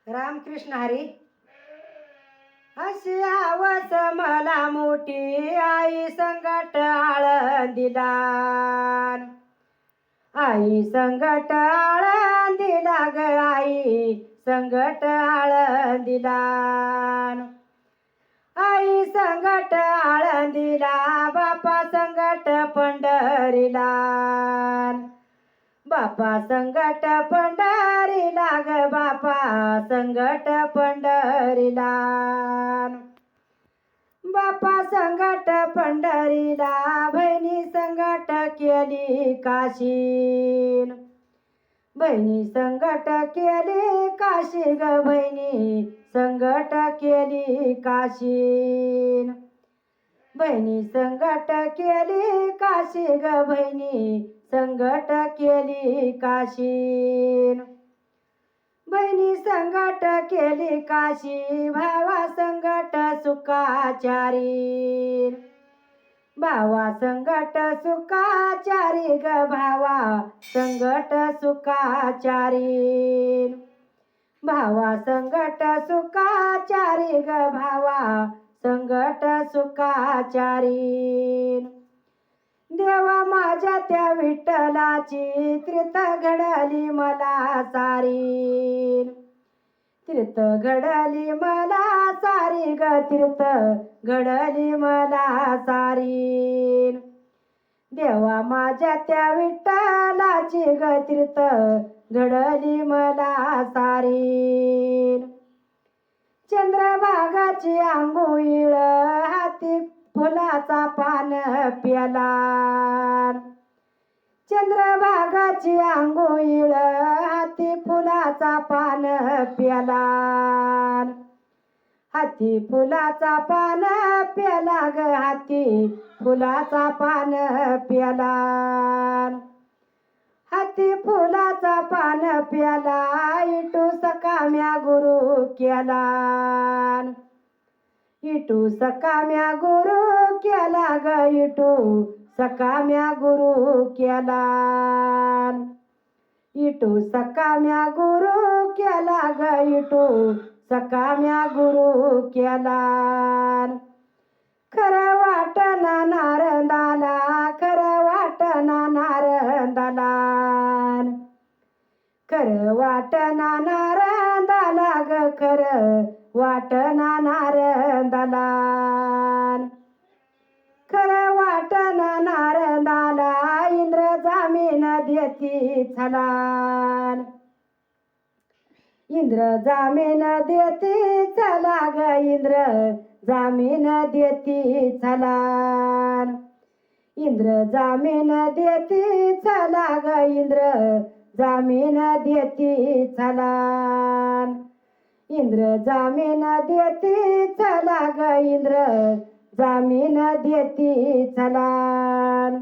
रामकृष्ण हरी. अशी आवस मला मोठी आई संगट आळंदीला, आई संगट आळंदीला ग, आई संगट आळंदीला, आई संगट आळंदीला, बापा संगट पंढरीला, बापा संगट पंढरीला ग, बापा संगट पंढरीला, बापा संगट पंढरीला, बहिणी संगट केली काशी, बहिणी संगट केली काशी ग, बहिणी संगट केली काशी, बहिणी संगट केली काशी ग, बहिणी संगट केली काशी, बहिणी संगट केली काशी, भावा संगट सुखाचारी, भावा संगट सुखाचारी ग, भावा संगट सुखाचारी, भावा संगट सुखाचारी ग, भावा संगट सुखाचारी, देवा माझ्या त्या विठ्ठलाची त्रित घडली मला सारी, तीर्थ घडली मला सारी ग, तीर्थ घडली मला सारी, देवा माझ्या त्या विठ्ठलाची ग, तीर्थ घडली मला सारी, चंद्रभागाची आंघोळीळ हाती फुलाचा पान प्याला, चंद्रभागाची आंघोळीळ हाती फुलाचा पान प्याला, हाती फुलाचा पान प्याला ग, हाती फुलाचा पान प्याला, हाती फुलाचा पान प्याला, इटू सकाम्या गुरु केला, इटू सकाम्या गुरु केला ग, इटू सकाम्या गुरु केला, इटू सकाम्या गुरु केला ग, इटू सकाम्या गुरु केला, खरं वाटना नारंदाला, खरं वाटना नारंदाला, खरं वाटना नारंदाला ग, खरं वाटना नारंदाला, खरं वाटना नारंदाला, इंद्र जामीन देती छलान, इंद्र जामीन देती चला ग, इंद्र जामीन देती छलान, इंद्र जामीन देती चला ग, इंद्र जामीन देती छलान, इंद्र जामीन देती चला ग, इंद्र जामीन देती छलान.